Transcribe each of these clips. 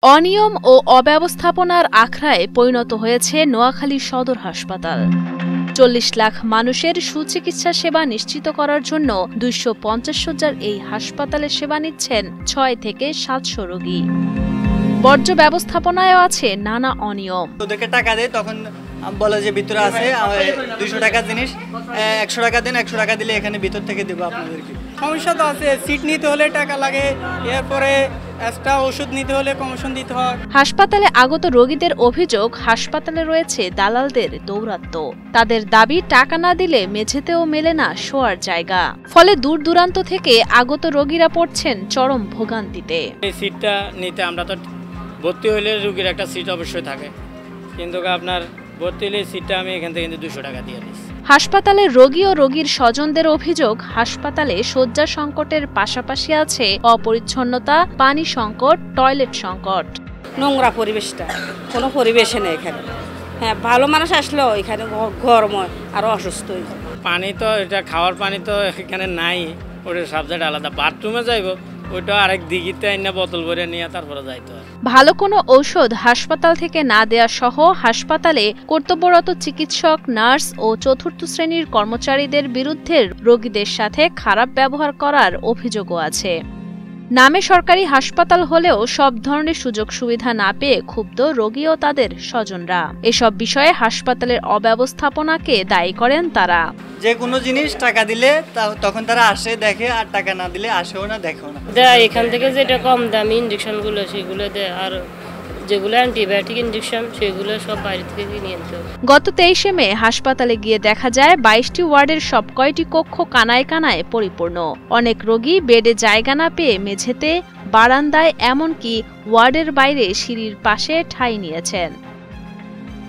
অনিয়ম ও অব্যবস্থাপনার আখড়ায় পরিণত হয়েছে নোয়াখালী সদর হাসপাতাল। ৪০ লাখ মানুষের সুচিকিৎসা সেবা নিশ্চিত করার জন্য ২৫০ শয্যার এই হাসপাতালে সেবা নিচ্ছেন ৬ থেকে ৭০০ রোগী। বর্জ্য ব্যবস্থাপনায়ও আছে নানা অনিয়ম। ওদেরকে টাকা দেয়, তখন বলে যে ভিতরে আছে ২০০ টাকার জিনিস ১০০ টাকা দেন, ১০০ টাকা দিলে এখানে ভিতর থেকে দেবো আপনাদেরকে। সমস্যা তো আছে, সিট নিতে হলে টাকা লাগে, এরপরে এক্সট্রা ওষুধ নিতে হলে কমিশন দিতে হয়। হাসপাতালে আগত রোগীদের অভিযোগ, হাসপাতালে রয়েছে দালালদের দৌরাত্ম্য। তাদের দাবি, টাকা না দিলে মেঝেতেও মেলে না শোয়ার জায়গা। ফলে দূর দূরান্ত থেকে আগত রোগীরা পড়ছেন চরম ভোগান্তিতে। এই সিটটা নিতে আমরা তো ভর্তি হইলে রোগীর একটা সিট অবশ্যই থাকে, কিন্তু আপনার ভর্তি হলে সিটটা আমি এখান থেকে কিন্তু ২০০ টাকা দিয়ে দিচ্ছি। হাসপাতালে রোগী ও রোগীর স্বজনদের অভিযোগ, হাসপাতালে শয্যা সংকটের পাশাপাশি আছে অপরিচ্ছন্নতা, পানি সংকট, টয়লেট সংকট। নোংরা পরিবেশটা, কোনো পরিবেশে নেই এখানে। হ্যাঁ, ভালো মানুষ আসলেও এখানে গরম হয় আর অসুস্থ হয়ে যায়। পানি তো এটা খাওয়ার পানি তো এখানে নাই, ওটার সাবজেক্ট আলাদা। বাথরুমে যাইব ওইটা আরেক দিঘিতে আইনা বোতল ভরে নিয়ে তারপরে যাইতে হয়। ভালো কোনো ঔষধ হাসপাতাল থেকে না দেয়া সহ হাসপাতালে কর্তব্যরত চিকিৎসক, নার্স ও চতুর্থ শ্রেণীর কর্মচারীদের বিরুদ্ধে রোগীদের সাথে খারাপ ব্যবহার করার অভিযোগও আছে। নামে সরকারি হাসপাতাল হলেও সব ধরনের সুযোগ সুবিধা না পেয়ে ক্ষুব্ধ রোগী ও তাদের স্বজনরা। এসব বিষয়ে হাসপাতালের অব্যবস্থাপনাকে দায়ী করেন তারা। যে কোনো জিনিস টাকা দিলে তখন তারা আসে, দেখে, আর টাকা না দিলে আসেও না, দেখেও না। এখান থেকে যেটা কম দামি ইঞ্জেকশনগুলো সেগুলো দেয়, আর যেগুলো অ্যান্টিবায়োটিক ইঞ্জেকশন সেগুলো সব বাইরে থেকে কিনে আনতে হবে। গত ২৩শে মে হাসপাতালে গিয়ে দেখা যায় ২২টি ওয়ার্ডের সব কয়টি কক্ষ কানায় কানায় পরিপূর্ণ। অনেক রোগী বেডে জায়গা না পেয়ে মেঝেতে, বারান্দায়, এমনকি ওয়ার্ডের বাইরে সিঁড়ির পাশে ঠাঁই নিয়েছেন।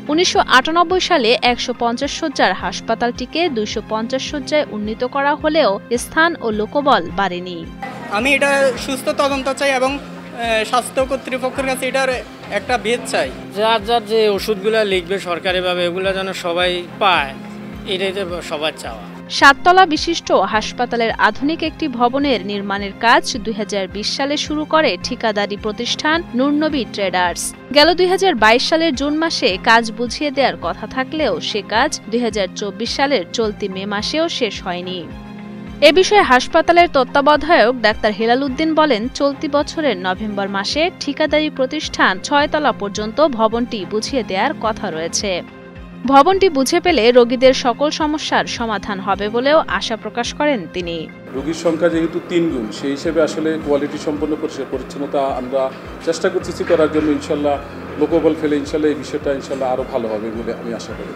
১৯৯৮ সালে ১৫০ শয্যার হাসপাতালটিকে ২৫০ শয্যায় উন্নীত করা হলেও স্থান ও লোকবল বাড়েনি। আমি এটা সুস্থ তদন্ত চাই এবং স্বাস্থ্য কর্তৃপক্ষের কাছে এটার একটা ভেদ চাই। যার যার যে ওষুধগুলো লিখবে সরকারিভাবে, এগুলো যেন সবাই পায়, এটাই তো সবার চাওয়া। ৭ তলা বিশিষ্ট হাসপাতালের আধুনিক একটি ভবনের নির্মাণের কাজ ২০২০ সালে শুরু করে ঠিকাদারি প্রতিষ্ঠান নুরনবী ট্রেডার্স। গেল ২০২২ সালের জুন মাসে কাজ বুঝিয়ে দেওয়ার কথা থাকলেও সে কাজ ২০২৪ সালের চলতি মে মাসেও শেষ হয়নি। এ বিষয়ে হাসপাতালের তত্ত্বাবধায়ক ডাক্তার হেলাল উদ্দিন বলেন, চলতি বছরের নভেম্বর মাসে ঠিকাদারি প্রতিষ্ঠান ৬ তলা পর্যন্ত ভবনটি বুঝিয়ে দেওয়ার কথা রয়েছে। ভবনটি বুঝে পেলে রোগীদের সকল সমস্যার সমাধান হবে বলেও আশা প্রকাশ করেন তিনি। রোগীর সংখ্যা যেহেতু ৩ গুণ, সেই হিসেবে আসলে কোয়ালিটি সম্পন্ন পরিচ্ছন্নতা আমরা চেষ্টা করতেছি করার জন্য। ইনশাল্লাহ লোকবল ফেলে ইনশাল্লাহ এই বিষয়টা ইনশাল্লাহ আরও ভালো হবে বলে আমি আশা করি।